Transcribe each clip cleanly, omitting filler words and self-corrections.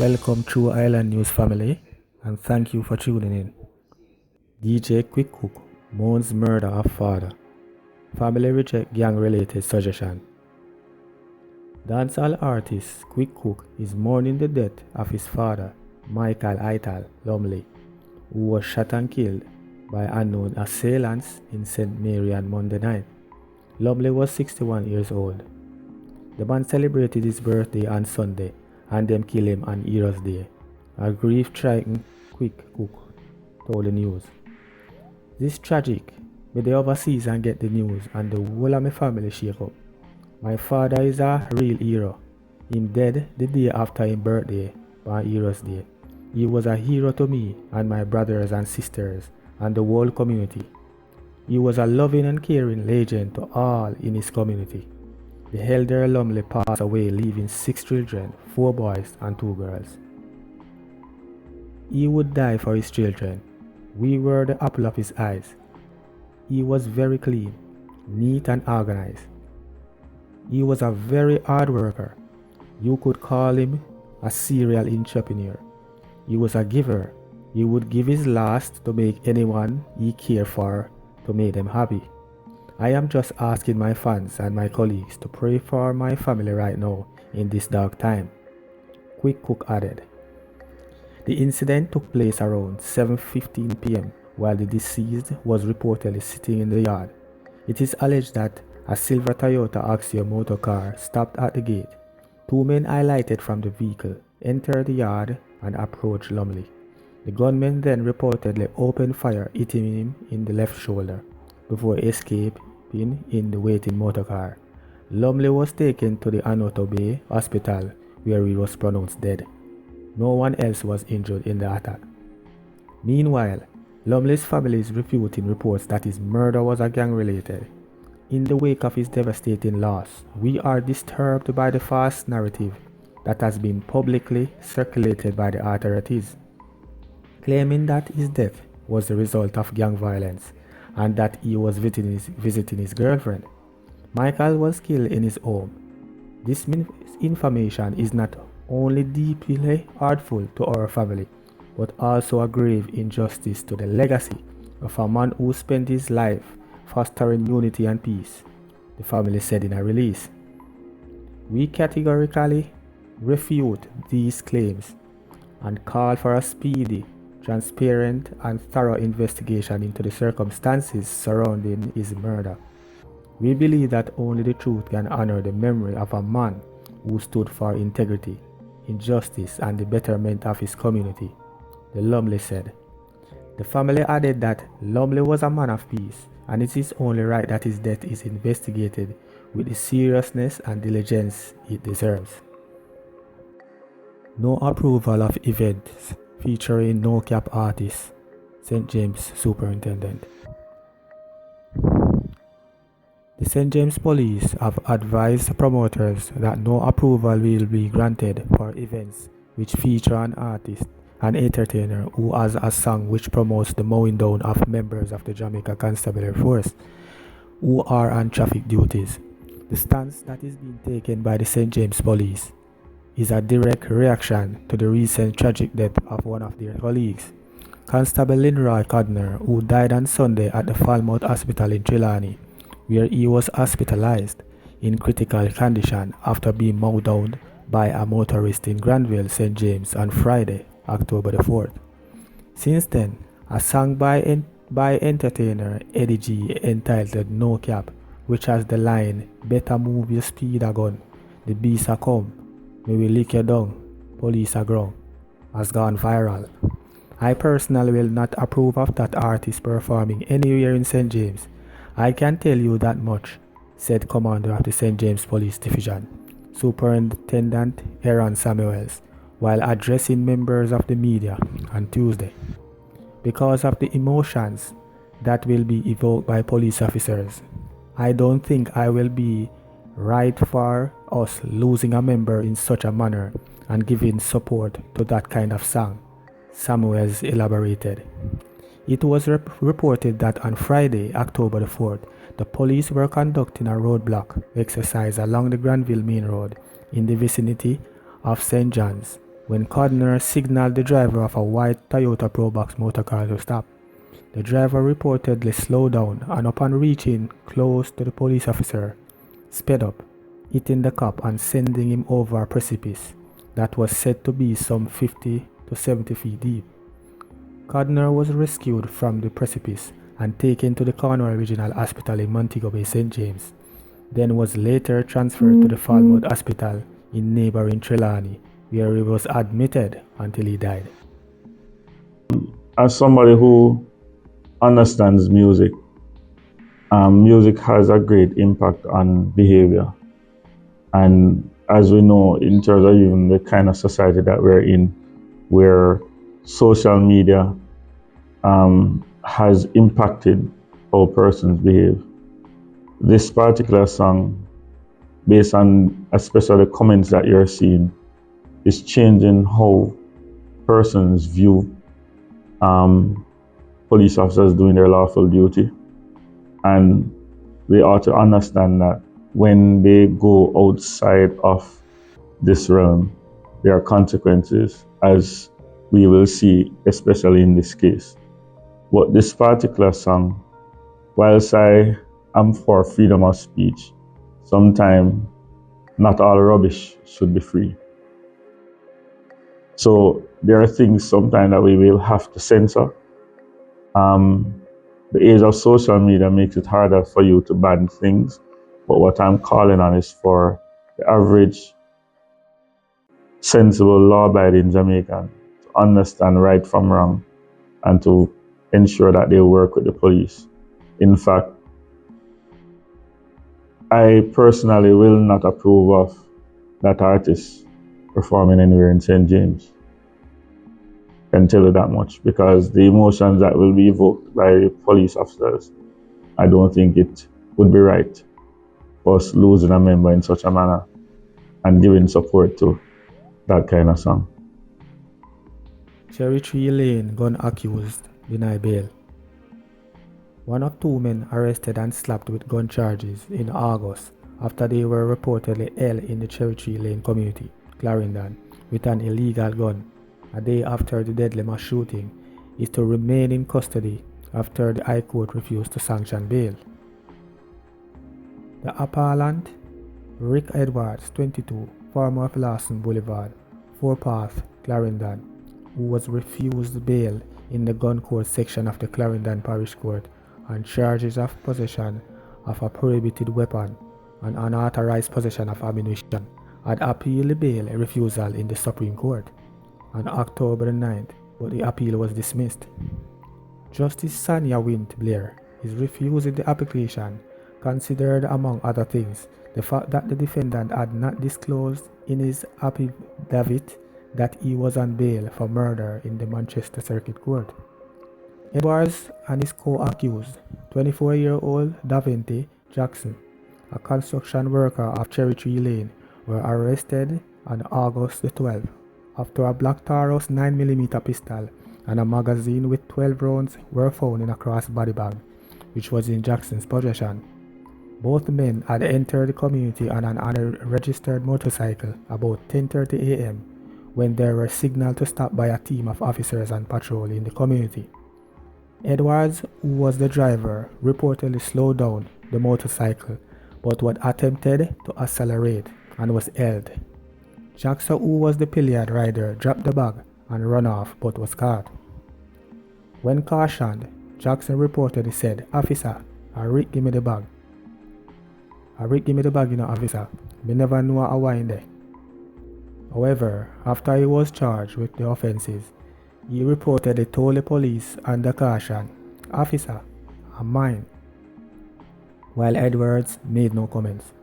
Welcome to Island News family and thank you for tuning in. DJ Quick Cook mourns murder of father. Family reject gang related suggestion. Dancehall artist Quick Cook is mourning the death of his father, Michael Ital Lumley, who was shot and killed by unknown assailants in St. Mary on Monday night. Lumley was 61 years old. The man celebrated his birthday on Sunday and them kill him on Heroes Day. A grief-stricken Quick Cook told the news. This tragic, but the overseas and get the news and the whole of my family shake up. My father is a real hero. Him dead the day after his birthday on Heroes Day. He was a hero to me and my brothers and sisters and the whole community. He was a loving and caring legend to all in his community. The elder Lumley passed away leaving 6 children, 4 boys and 2 girls. He would die for his children. We were the apple of his eyes. He was very clean, neat and organized. He was a very hard worker. You could call him a serial entrepreneur. He was a giver. He would give his last to make anyone he cared for to make them happy. I am just asking my fans and my colleagues to pray for my family right now in this dark time. Quick Cook added. The incident took place around 7:15 p.m. while the deceased was reportedly sitting in the yard. It is alleged that a silver Toyota Axio motor car stopped at the gate. 2 men alighted from the vehicle, entered the yard and approached Lumley. The gunmen then reportedly opened fire, hitting him in the left shoulder before escaping in the waiting motor car. Lumley was taken to the Anoto Bay Hospital where he was pronounced dead. No one else was injured in the attack. Meanwhile, Lumley's family is refuting reports that his murder was gang-related. In the wake of his devastating loss, we are disturbed by the false narrative that has been publicly circulated by the authorities, claiming that his death was the result of gang violence and that he was visiting his girlfriend. Michael was killed in his home. This information is not only deeply hurtful to our family, but also a grave injustice to the legacy of a man who spent his life fostering unity and peace, the family said in a release. We categorically refute these claims and call for a speedy, transparent and thorough investigation into the circumstances surrounding his murder. We believe that only the truth can honor the memory of a man who stood for integrity, injustice and the betterment of his community, the Lumley said. The family added that Lumley was a man of peace and it is only right that his death is investigated with the seriousness and diligence it deserves. No approval of events featuring no-cap artist, St. James Superintendent. The St. James Police have advised promoters that no approval will be granted for events which feature an artist, an entertainer who has a song which promotes the mowing down of members of the Jamaica Constabulary Force who are on traffic duties. The stance that is being taken by the St. James Police is a direct reaction to the recent tragic death of one of their colleagues, Constable Linroy Codner, who died on Sunday at the Falmouth Hospital in Trelawney, where he was hospitalized in critical condition after being mowed down by a motorist in Granville, St. James on Friday, October the 4th. Since then, a song by entertainer Eddie G entitled No Cap, which has the line, "Better move your speed a gun, the beast a come, may we lick you down, police a ground," has gone viral. I personally will not approve of that artist performing anywhere in St. James. I can tell you that much, said Commander of the St. James Police Division, Superintendent Aaron Samuels, while addressing members of the media on Tuesday. Because of the emotions that will be evoked by police officers, I don't think I will be right for us losing a member in such a manner and giving support to that kind of song, Samuels elaborated. It was reported that on Friday, October the 4th, the police were conducting a roadblock exercise along the Granville Main Road in the vicinity of St. John's when Codner signaled the driver of a white Toyota Probox motorcar to stop. The driver reportedly slowed down and upon reaching close to the police officer, sped up, hitting the cop and sending him over a precipice that was said to be some 50 to 70 feet deep. Codner was rescued from the precipice and taken to the Cornwall Regional Hospital in Montego Bay, St. James, then was later transferred to the Falmouth Hospital in neighboring Trelawney, where he was admitted until he died. As somebody who understands music, music has a great impact on behavior. And as we know, in terms of even the kind of society that we're in, where social media has impacted how persons behave. This particular song, based on especially the comments that you're seeing, is changing how persons view police officers doing their lawful duty. And they ought to understand that when they go outside of this realm, there are consequences, as we will see, especially in this case. But this particular song, whilst I am for freedom of speech, sometimes not all rubbish should be free. So there are things sometimes that we will have to censor. The age of social media makes it harder for you to ban things, but what I'm calling on is for the average sensible law-abiding Jamaican to understand right from wrong and to ensure that they work with the police. In fact, I personally will not approve of that artist performing anywhere in St. James. I can tell you that much, because the emotions that will be evoked by police officers, I don't think it would be right for us losing a member in such a manner and giving support to that kind of song. Cherry Tree Lane gun accused deny bail. One of two men arrested and slapped with gun charges in August after they were reportedly held in the Cherry Tree Lane community, Clarendon, with an illegal gun. A day after the deadly mass shooting, is to remain in custody after the High Court refused to sanction bail. The appellant, Rick Edwards, 22, former of Lawson Boulevard, Forepath, Clarendon, who was refused bail in the gun court section of the Clarendon Parish Court on charges of possession of a prohibited weapon and unauthorized possession of ammunition, had appealed bail refusal in the Supreme Court on October 9th, but the appeal was dismissed. Justice Sonia Wint Blair is refusing the application, considered, among other things, the fact that the defendant had not disclosed in his affidavit that he was on bail for murder in the Manchester Circuit Court. Edwards and his co-accused, 24-year-old Davante Jackson, a construction worker of Cherry Tree Lane, were arrested on August 12th after a Black Taurus 9mm pistol and a magazine with 12 rounds were found in a crossbody bag, which was in Jackson's possession. Both men had entered the community on an unregistered motorcycle about 10:30 a.m. when they were signaled to stop by a team of officers on patrol in the community. Edwards, who was the driver, reportedly slowed down the motorcycle but was attempted to accelerate and was held. Jackson, who was the pilliard rider, dropped the bag and ran off but was caught. When cautioned, Jackson reportedly said, "Officer, Rick give me the bag. Rick give me the bag, officer. Me never know a wine there." However, after he was charged with the offenses, he reportedly told the police under caution, "Officer, I'm mine," while Edwards made no comments.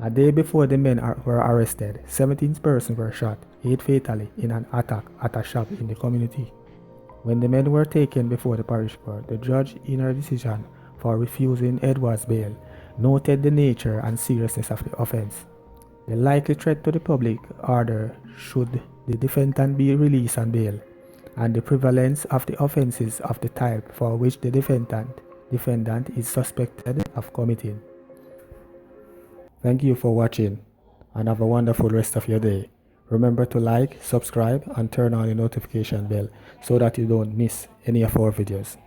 A day before the men were arrested, 17 persons were shot, 8 fatally, in an attack at a shop in the community. When the men were taken before the parish court, the judge, in her decision for refusing Edwards' bail, noted the nature and seriousness of the offense, the likely threat to the public order should the defendant be released on bail, and the prevalence of the offenses of the type for which the defendant is suspected of committing. Thank you for watching and have a wonderful rest of your day. Remember to like, subscribe, and turn on the notification bell so that you don't miss any of our videos.